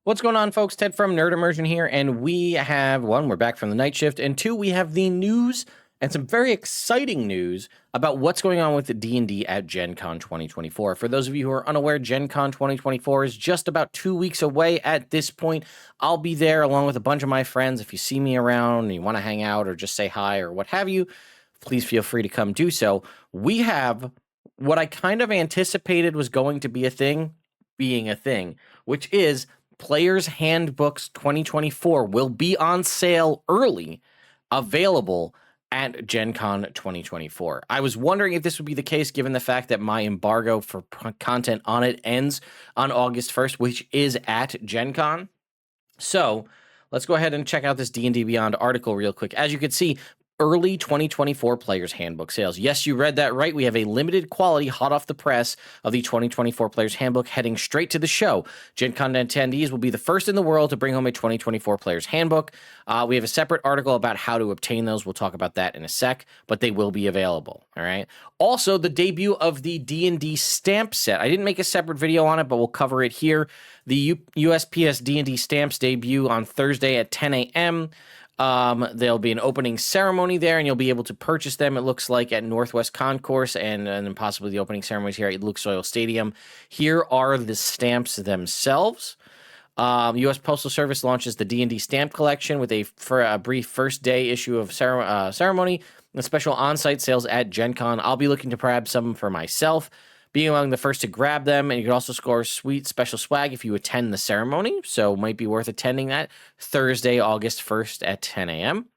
What's going on, folks? Ted from Nerd Immersion here, and we have, one, we're back from the night shift, and two, we have the news and some very exciting news about what's going on with the D&D at GenCon 2024. For those of you who are unaware, GenCon 2024 is just about 2 weeks away at this point. I'll be there along with a bunch of my friends. If you see me around and you want to hang out or just say hi or what have you, please feel free to come do so. We have what I kind of anticipated was going to be a thing, being a thing, which is Players Handbooks 2024 will be on sale early, available at GenCon 2024. I was wondering if this would be the case given the fact that my embargo for content on it ends on August 1st, which is at GenCon. So let's go ahead and check out this D&D Beyond article real quick. As you can see, early 2024 Players Handbook sales. Yes, you read that right. We have a limited quality, hot off the press of the 2024 Players Handbook heading straight to the show. Gen Con attendees will be the first in the world to bring home a 2024 Players Handbook. We have a separate article about how to obtain those. We'll talk about that in a sec, but they will be available. All right. Also, the debut of the D&D stamp set. I didn't make a separate video on it, but we'll cover it here. The USPS D&D stamps debut on Thursday at 10 a.m. There'll be an opening ceremony there, and you'll be able to purchase them, it looks like, at Northwest Concourse, and then possibly the opening ceremonies here at Lucas Oil Stadium. Here are the stamps themselves. U.S. Postal Service launches the D&D stamp collection with a brief first day issue of ceremony and special on-site sales at Gen Con. I'll be looking to grab some for myself, being among the first to grab them, and you can also score sweet special swag if you attend the ceremony, so might be worth attending that Thursday, August 1st at 10 a.m.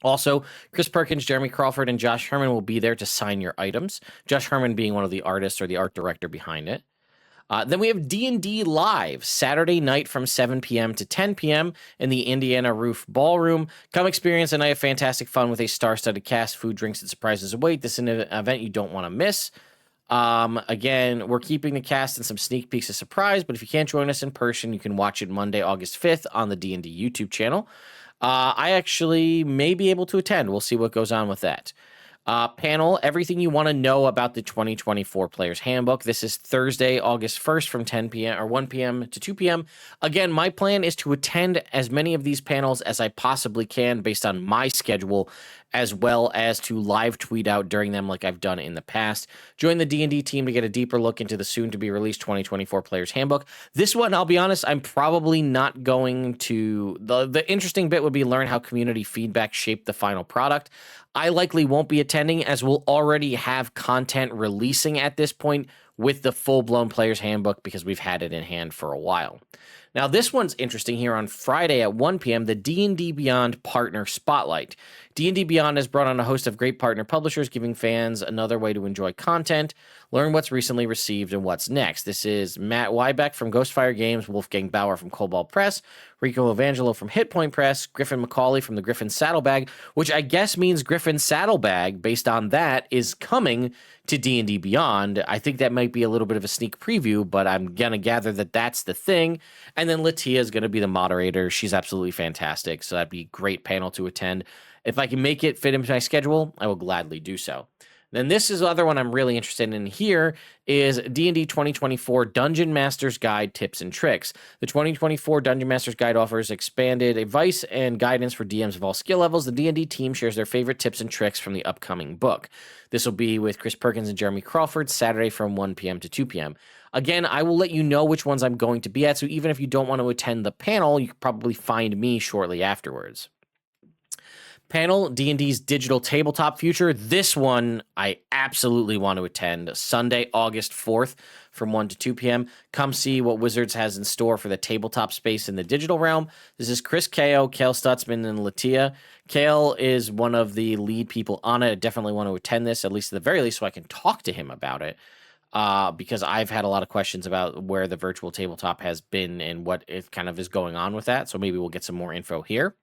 Also, Chris Perkins, Jeremy Crawford, and Josh Herman will be there to sign your items, Josh Herman being one of the artists or the art director behind it. Then we have D&D Live, Saturday night from 7 p.m. to 10 p.m. in the Indiana Roof Ballroom. Come experience a night of fantastic fun with a star-studded cast, food, drinks, and surprises await. This is an event you don't want to miss. Again, we're keeping the cast and some sneak peeks of surprise, but if you can't join us in person, you can watch it Monday, August 5th on the D&D YouTube channel. I actually may be able to attend. We'll see what goes on with that. Panel, everything you want to know about the 2024 Players Handbook. This is Thursday, August 1st from 10 p.m. or 1 p.m. to 2 p.m. Again, my plan is to attend as many of these panels as I possibly can based on my schedule, as well as to live tweet out during them like I've done in the past. Join the D&D team to get a deeper look into the soon-to-be-released 2024 Players Handbook. This one, I'll be honest, I'm probably not going to... The interesting bit would be learn how community feedback shaped the final product. I likely won't be attending, as we'll already have content releasing at this point with the full-blown Players Handbook because we've had it in hand for a while. Now, this one's interesting here on Friday at 1 p.m., the D&D Beyond Partner Spotlight. D&D Beyond has brought on a host of great partner publishers, giving fans another way to enjoy content, learn what's recently received, and what's next. This is Matt Wybeck from Ghostfire Games, Wolfgang Bauer from Cobalt Press, Rico Evangelo from Hit Point Press, Griffin McCauley from the Griffin Saddlebag, which I guess means Griffin Saddlebag, based on that, is coming to D&D Beyond. I think that might be a little bit of a sneak preview, but I'm going to gather that that's the thing. And then Latia is going to be the moderator. She's absolutely fantastic, so that'd be a great panel to attend. If I can make it fit into my schedule, I will gladly do so. Then this is the other one I'm really interested in here is D&D 2024 Dungeon Master's Guide Tips and Tricks. The 2024 Dungeon Master's Guide offers expanded advice and guidance for DMs of all skill levels. The D&D team shares their favorite tips and tricks from the upcoming book. This will be with Chris Perkins and Jeremy Crawford, Saturday from 1 p.m. to 2 p.m. Again, I will let you know which ones I'm going to be at, so even if you don't want to attend the panel, you can probably find me shortly afterwards. Panel, D&D's Digital Tabletop Future. This one I absolutely want to attend. Sunday, August 4th from 1 to 2 p.m. Come see what Wizards has in store for the tabletop space in the digital realm. This is Chris Kao, Kale Stutzman, and Latia. Kale is one of the lead people on it. I definitely want to attend this, at least at the very least, so I can talk to him about it. Because I've had a lot of questions about where the virtual tabletop has been and what it kind of is going on with that. So maybe we'll get some more info here.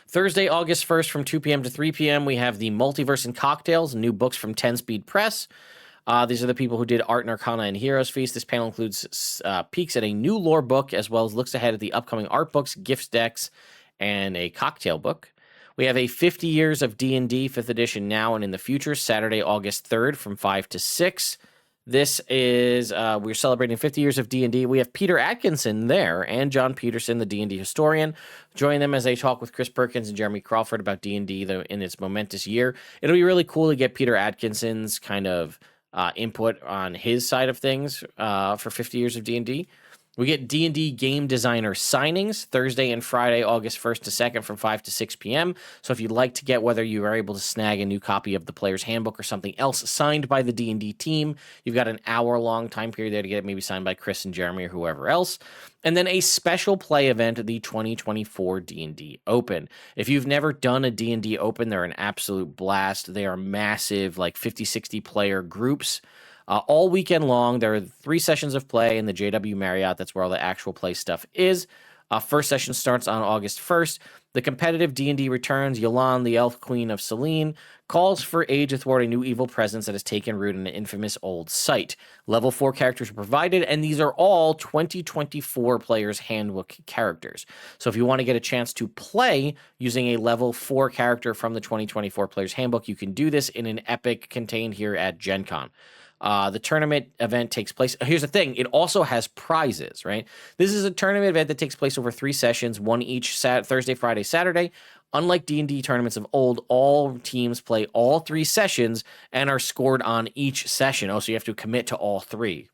Thursday, August 1st from 2 p.m. to 3 p.m., we have the Multiverse and Cocktails, new books from 10 Speed Press. These are the people who did Art and Arcana and Heroes Feast. This panel includes peeks at a new lore book, as well as looks ahead at the upcoming art books, gift decks, and a cocktail book. We have a 50 Years of D&D 5th edition now and in the future, Saturday, August 3rd from 5 to 6. This is, we're celebrating 50 years of D&D. We have Peter Atkinson there and John Peterson, the D&D historian. Join them as they talk with Chris Perkins and Jeremy Crawford about D&D in its momentous year. It'll be really cool to get Peter Atkinson's kind of input on his side of things for 50 years of D&D. We get D&D game designer signings Thursday and Friday, August 1st to 2nd from 5 to 6 p.m. So if you'd like to get whether you are able to snag a new copy of the Player's Handbook or something else signed by the D&D team, you've got an hour-long time period there to get it maybe signed by Chris and Jeremy or whoever else. And then a special play event, the 2024 D&D Open. If you've never done a D&D Open, they're an absolute blast. They are massive, like 50, 60 player groups. All weekend long, there are 3 sessions of play in the JW Marriott. That's where all the actual play stuff is. First session starts on August 1st. The competitive D&D returns. Yolan, the elf queen of Selene, calls for aid to thwart a new evil presence that has taken root in an infamous old site. Level 4 characters are provided, and these are all 2024 Player's Handbook characters. So if you want to get a chance to play using a level 4 character from the 2024 Player's Handbook, you can do this in an epic contained here at GenCon. The tournament event takes place. Here's the thing. It also has prizes, right? This is a tournament event that takes place over 3 sessions, one each Thursday, Friday, Saturday. Unlike D&D tournaments of old, all teams play all 3 sessions and are scored on each session. Oh, so you have to commit to all 3.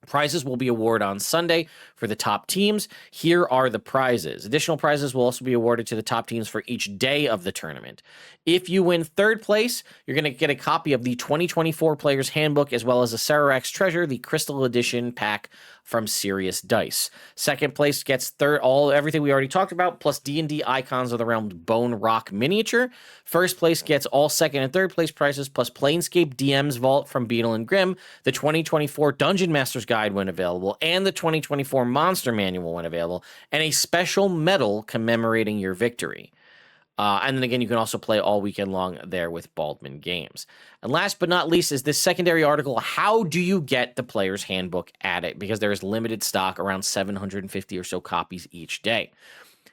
Prizes will be awarded on Sunday for the top teams. Here are the prizes. Additional prizes will also be awarded to the top teams for each day of the tournament. If you win 3rd place, you're going to get a copy of the 2024 Player's Handbook as well as a Sarax Treasure, the Crystal Edition pack from Serious Dice. 2nd place gets everything we already talked about, plus D&D Icons of the Realm Bone Rock miniature. 1st place gets all 2nd and 3rd place prizes, plus Planescape DM's Vault from Beetle and Grimm, the 2024 Dungeon Master's Guide when available, and the 2024 Monster Manual when available, and a special medal commemorating your victory. And then again, you can also play all weekend long there with Baldman Games. And last but not least is this secondary article, how do you get the Player's Handbook at it? Because there is limited stock, around 750 or so copies each day.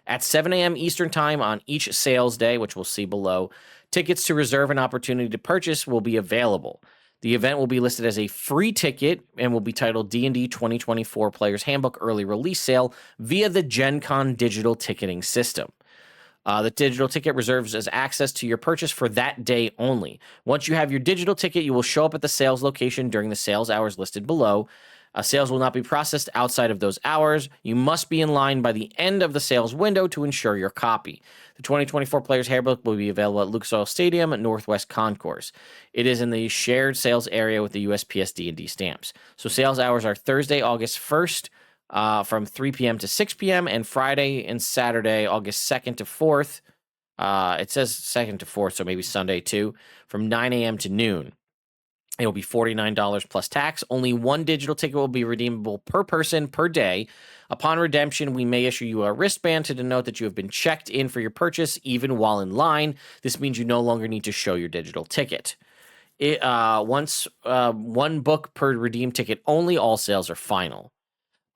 At 7 a.m. Eastern Time on each sales day, which we'll see below, tickets to reserve an opportunity to purchase will be available. The event will be listed as a free ticket and will be titled D&D 2024 Player's Handbook Early Release Sale via the GenCon digital ticketing system. The digital ticket reserves as access to your purchase for that day only. Once you have your digital ticket, you will show up at the sales location during the sales hours listed below. Sales will not be processed outside of those hours. You must be in line by the end of the sales window to ensure your copy. The 2024 Player's Handbook will be available at Lucas Oil Stadium at Northwest Concourse. It is in the shared sales area with the USPS D&D stamps. So sales hours are Thursday, August 1st, from 3 p.m. to 6 p.m. and Friday and Saturday, August 2nd to 4th. It says 2nd to 4th, so maybe Sunday too, from 9 a.m. to noon. It will be $49 plus tax. Only one digital ticket will be redeemable per person per day. Upon redemption, we may issue you a wristband to denote that you have been checked in for your purchase, even while in line. This means you no longer need to show your digital ticket. Once one book per redeemed ticket only, all sales are final.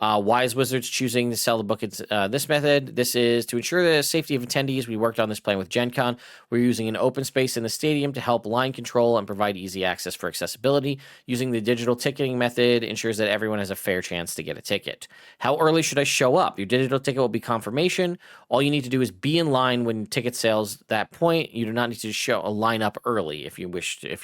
Why is Wizards choosing to sell the book this method? This is to ensure the safety of attendees. We worked on this plan with GenCon. We're using an open space in the stadium to help line control and provide easy access for accessibility. Using the digital ticketing method ensures that everyone has a fair chance to get a ticket. How early should I show up? Your digital ticket will be confirmation. All you need to do is be in line when ticket sales at that point. You do not need to show a line up early if you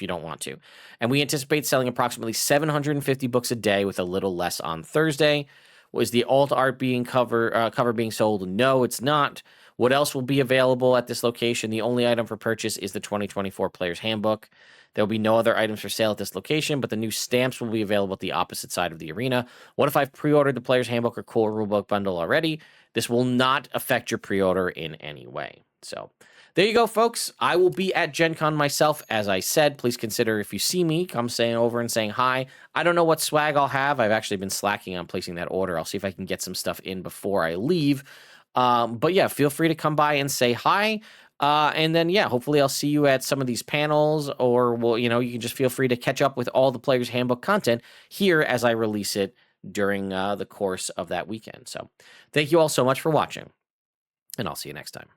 don't want to. And we anticipate selling approximately 750 books a day with a little less on Thursday. Was the alt art cover being sold? No, it's not. What else will be available at this location? The only item for purchase is the 2024 Player's Handbook. There will be no other items for sale at this location, but the new stamps will be available at the opposite side of the arena. What if I've pre-ordered the Player's Handbook or Cool Rulebook bundle already? This will not affect your pre-order in any way. So there you go, folks. I will be at GenCon myself, as I said. Please consider, if you see me, come saying over and saying hi. I don't know what swag I'll have. I've actually been slacking on placing that order. I'll see if I can get some stuff in before I leave. But yeah, feel free to come by and say hi. And then, yeah, hopefully I'll see you at some of these panels, or, well, you can just feel free to catch up with all the Player's Handbook content here as I release it during the course of that weekend. So thank you all so much for watching, and I'll see you next time.